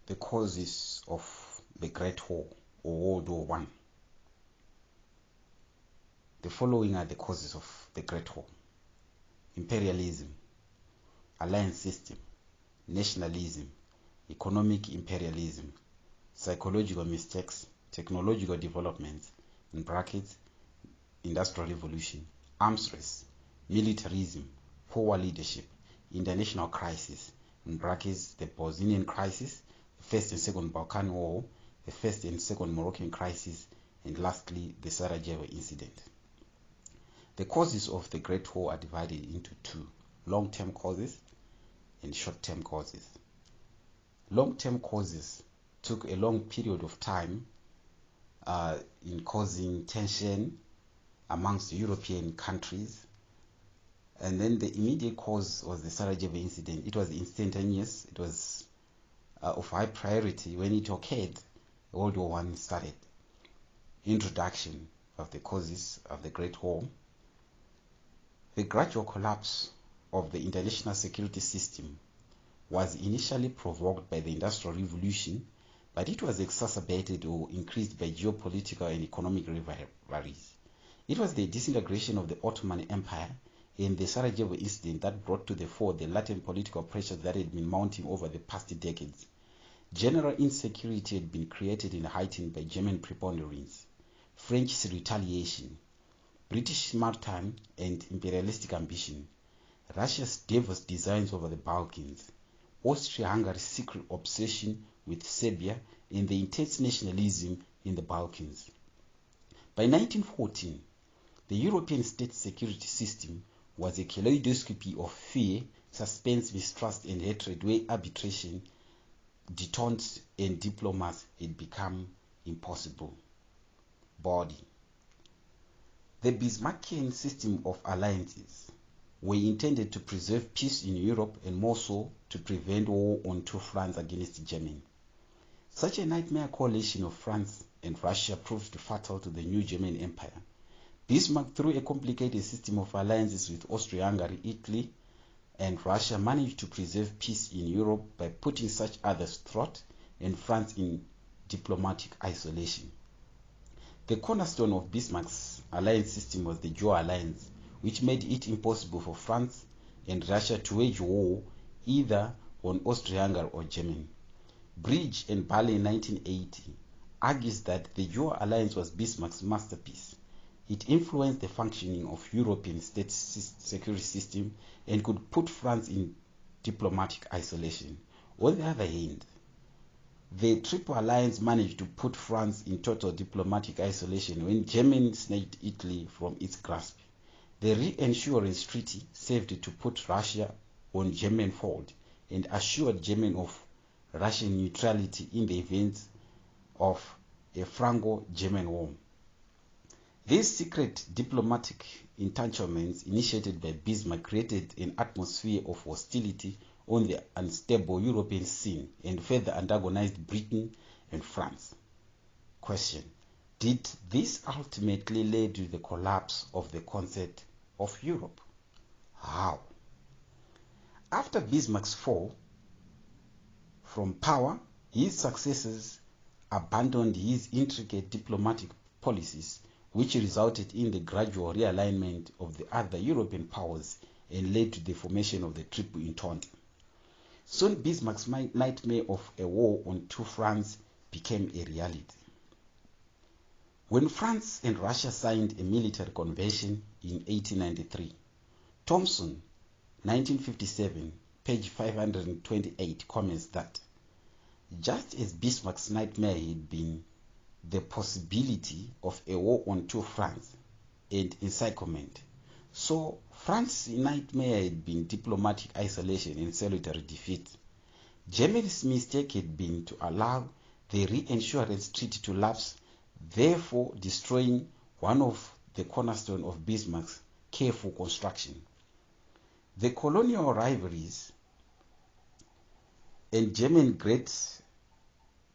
The causes of the Great War or World War One. The following are the causes of the Great War: imperialism, alliance system, nationalism, economic imperialism, psychological mistakes, technological developments, in brackets, industrial revolution, arms race, militarism, poor leadership, international crisis, in brackets, the Bosnian crisis, the First and Second Balkan War, the First and Second Moroccan crisis, and lastly, the Sarajevo incident. The causes of the Great War are divided into two: long-term causes and short-term causes. Long-term causes took a long period of time in causing tension amongst European countries. And then the immediate cause was the Sarajevo incident. It was instantaneous. It was of high priority when it occurred. World War I started. Introduction of the causes of the Great War. The gradual collapse of the international security system was initially provoked by the Industrial Revolution, but it was exacerbated or increased by geopolitical and economic rivalries. It was the disintegration of the Ottoman Empire and the Sarajevo incident that brought to the fore the latent political pressures that had been mounting over the past decades. General insecurity had been created and heightened by German preponderance, French retaliation, British maritime and imperialistic ambition, Russia's diverse designs over the Balkans, Austria-Hungary's secret obsession with Serbia, and the intense nationalism in the Balkans. By 1914, the European state security system was a kaleidoscopy of fear, suspense, mistrust, and hatred, where arbitration, detente, and diplomacy had become impossible. Body. The Bismarckian system of alliances were intended to preserve peace in Europe and more so to prevent war on two fronts against Germany. Such a nightmare coalition of France and Russia proved fatal to the new German Empire. Bismarck, through a complicated system of alliances with Austria-Hungary, Italy, and Russia, managed to preserve peace in Europe by putting such others to throat and France in diplomatic isolation. The cornerstone of Bismarck's alliance system was the dual alliance, which made it impossible for France and Russia to wage war either on Austria-Hungary or Germany. Bridge and Bailey in 1980 argues that the dual alliance was Bismarck's masterpiece. It influenced the functioning of European state security system and could put France in diplomatic isolation. On the other hand, the Triple Alliance managed to put France in total diplomatic isolation when Germany snatched Italy from its grasp. The Reassurance Treaty served to put Russia on German fold and assured Germany of Russian neutrality in the event of a Franco-German war. These secret diplomatic entanglements initiated by Bismarck created an atmosphere of hostility on the unstable European scene and further antagonized Britain and France. Question: did this ultimately lead to the collapse of the concept of Europe? How? After Bismarck's fall from power, his successors abandoned his intricate diplomatic policies, which resulted in the gradual realignment of the other European powers and led to the formation of the Triple Entente. Soon Bismarck's nightmare of a war on two fronts became a reality. When France and Russia signed a military convention in 1893, Thomson, 1957, page 528, comments that just as Bismarck's nightmare had been the possibility of a war on two fronts and encirclement, so France's nightmare had been diplomatic isolation and solitary defeat. Germany's mistake had been to allow the Reassurance Treaty to lapse, therefore destroying one of the cornerstones of Bismarck's careful construction. The colonial rivalries and German great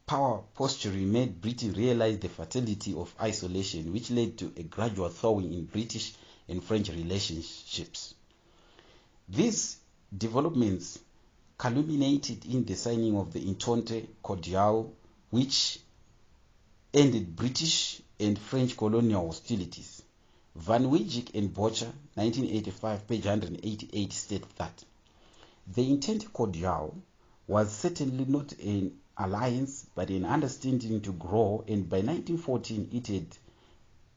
power posturing made Britain realize the fatality of isolation, which led to a gradual thawing in British and French relationships. These developments culminated in the signing of the Entente Cordiale, which ended British and French colonial hostilities. Van Wijck and Bocher, 1985, page 188, state that the Entente Cordiale was certainly not an alliance but an understanding to grow, and by 1914 it had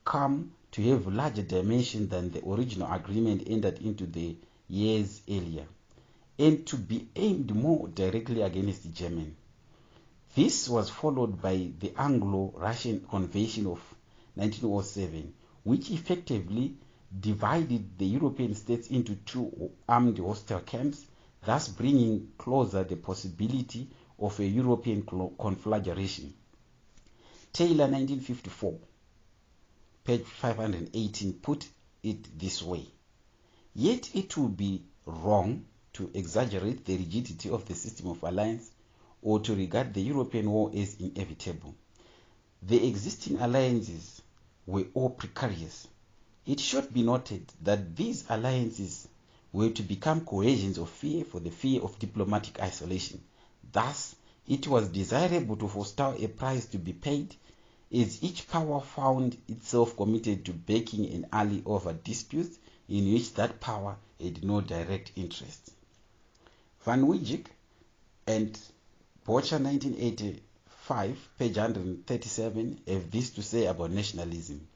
come to have larger dimensions than the original agreement entered into the years earlier, and to be aimed more directly against Germany. This was followed by the Anglo-Russian Convention of 1907, which effectively divided the European states into two armed hostile camps, thus bringing closer the possibility of a European conflagration. Taylor, 1954, page 518, put it this way: yet it would be wrong to exaggerate the rigidity of the system of alliance or to regard the European war as inevitable. The existing alliances were all precarious. It should be noted that these alliances were to become cohesions of fear for the fear of diplomatic isolation. Thus, it was desirable to forestall a price to be paid, as each power found itself committed to backing an ally over disputes in which that power had no direct interest. Van Wijck and Bocher, 1985, page 137, have this to say about nationalism.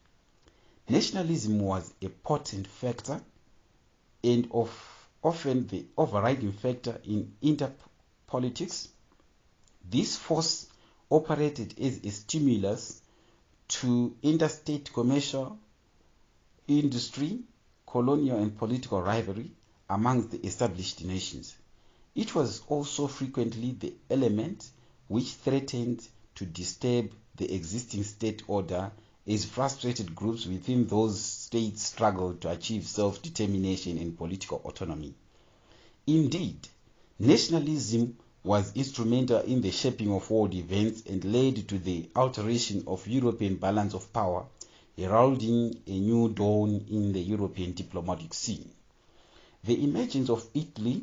Nationalism was a potent factor and often the overriding factor in interpolitics. This force operated as a stimulus to interstate commercial, industry, colonial and political rivalry amongst the established nations. It was also frequently the element which threatened to disturb the existing state order, as frustrated groups within those states struggled to achieve self-determination and political autonomy. Indeed, nationalism was instrumental in the shaping of world events and led to the alteration of European balance of power, heralding a new dawn in the European diplomatic scene. The emergence of Italy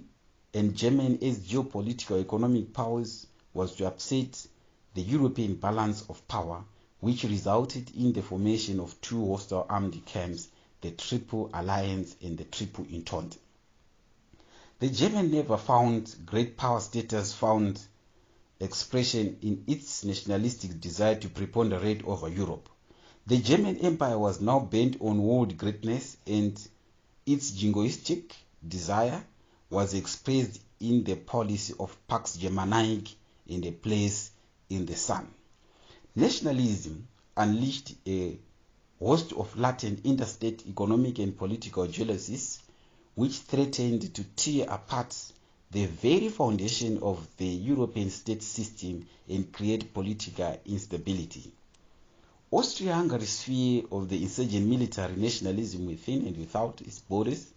and Germany as geopolitical economic powers was to upset the European balance of power, which resulted in the formation of two hostile armed camps, the Triple Alliance and the Triple Entente. The German never found great power status found expression in its nationalistic desire to preponderate over Europe. The German Empire was now bent on world greatness, and its jingoistic desire was expressed in the policy of Pax Germanique and a place in the sun. Nationalism unleashed a host of latent interstate economic and political jealousies, which threatened to tear apart the very foundation of the European state system and create political instability. Austria-Hungary's fear of the insurgent military nationalism within and without its borders,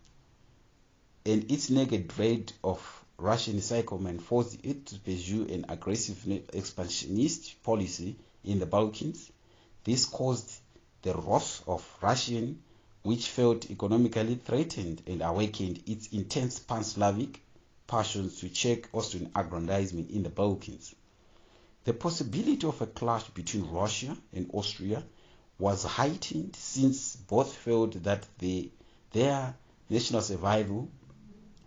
and its naked dread of Russian encirclement forced it to pursue an aggressive expansionist policy in the Balkans. This caused the wrath of Russia, which felt economically threatened, and awakened its intense pan-Slavic passions to check Austrian aggrandizement in the Balkans. The possibility of a clash between Russia and Austria was heightened, since both felt that their national survival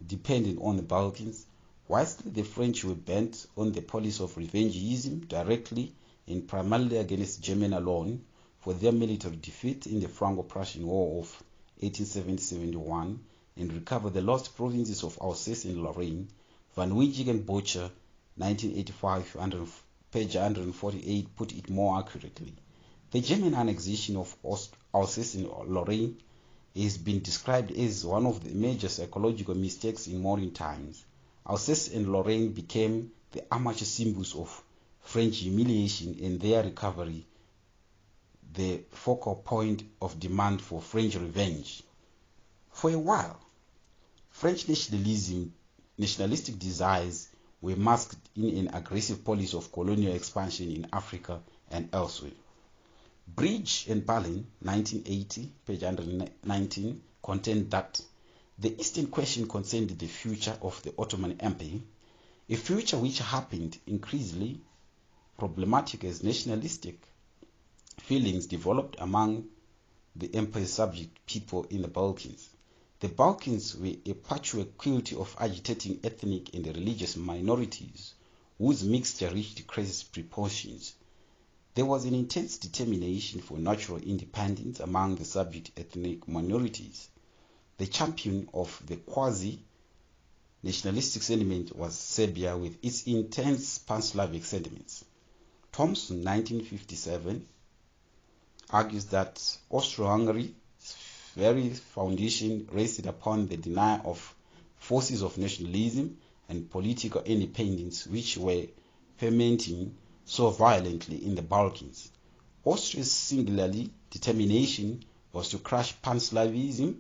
depended on the Balkans, whilst the French were bent on the policy of revengeism directly and primarily against Germany alone for their military defeat in the Franco-Prussian War of 1870-71 and recover the lost provinces of Alsace and Lorraine. Van Wijck and Bocher, 1985, page 148, put it more accurately. The German annexation of Alsace and Lorraine has been described as one of the major psychological mistakes in modern times. Alsace and Lorraine became the amateur symbols of French humiliation, and their recovery the focal point of demand for French revenge. For a while, French nationalistic desires were masked in an aggressive policy of colonial expansion in Africa and elsewhere. Bridge and Berlin, 1980, page 119, contend that the Eastern question concerned the future of the Ottoman Empire. a future which happened increasingly problematic as nationalistic feelings developed among the empire's subject people in the Balkans. The Balkans were a patchwork quilt of agitating ethnic and religious minorities whose mixture reached crisis proportions. There was an intense determination for natural independence among the subject ethnic minorities. The champion of the quasi-nationalistic sentiment was Serbia with its intense pan-Slavic sentiments. Thompson, 1957, argues that Austro-Hungary's very foundation rested upon the denial of forces of nationalism and political independence which were fermenting so violently in the Balkans. Austria's singular determination was to crush pan-Slavism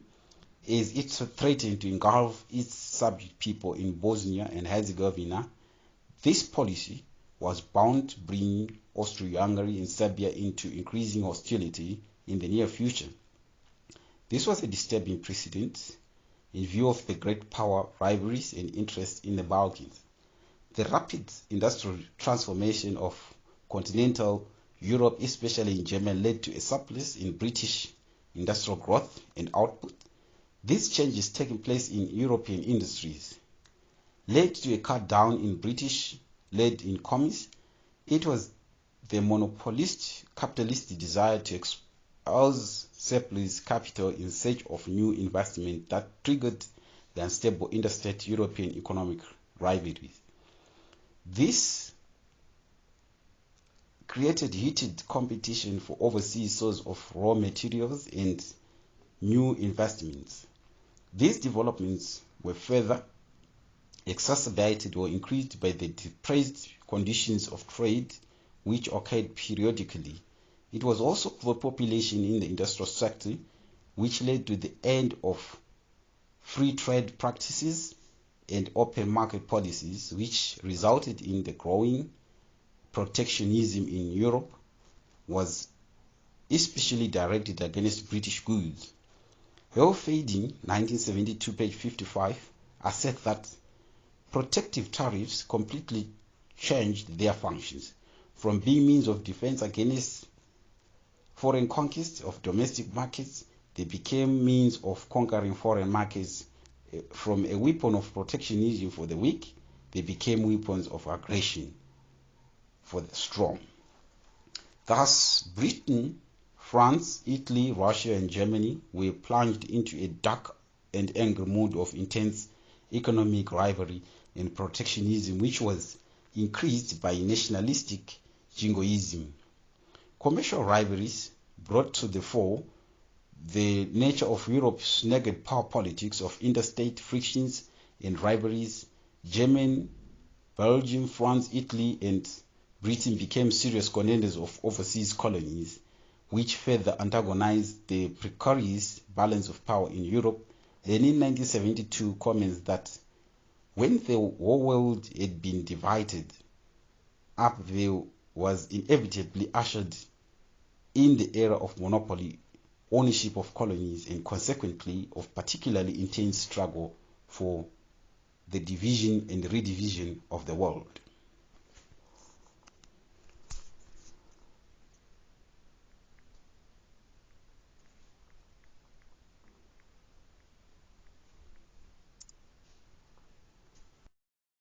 as it threatened to engulf its subject people in Bosnia and Herzegovina. This policy was bound to bring Austro-Hungary and Serbia into increasing hostility in the near future. This was a disturbing precedent in view of the great power rivalries and interests in the Balkans. The rapid industrial transformation of continental Europe, especially in Germany, led to a surplus in British industrial growth and output. These changes taking place in European industries led to a cut down in British-led incomes. It was the monopolist capitalist desire to expose surplus capital in search of new investment that triggered the unstable interstate European economic rivalries. This created heated competition for overseas sources of raw materials and new investments. These developments were further exacerbated or increased by the depressed conditions of trade which occurred periodically. It was also overpopulation in the industrial sector which led to the end of free trade practices and open market policies, which resulted in the growing protectionism in Europe was especially directed against British goods. Hellfading, 1972, page 55, asserts that protective tariffs completely changed their functions. From being means of defense against foreign conquest of domestic markets, they became means of conquering foreign markets. From a weapon of protectionism for the weak, they became weapons of aggression for the strong. Thus, Britain, France, Italy, Russia, and Germany were plunged into a dark and angry mood of intense economic rivalry and protectionism, which was increased by nationalistic jingoism. Commercial rivalries brought to the fore the nature of Europe's naked power politics of interstate frictions and rivalries. Germany, Belgium, France, Italy, and Britain became serious contenders of overseas colonies, which further antagonized the precarious balance of power in Europe. And in 1972 comments that when the whole world had been divided up, there was inevitably ushered in the era of monopoly ownership of colonies and consequently of particularly intense struggle for the division and redivision of the world.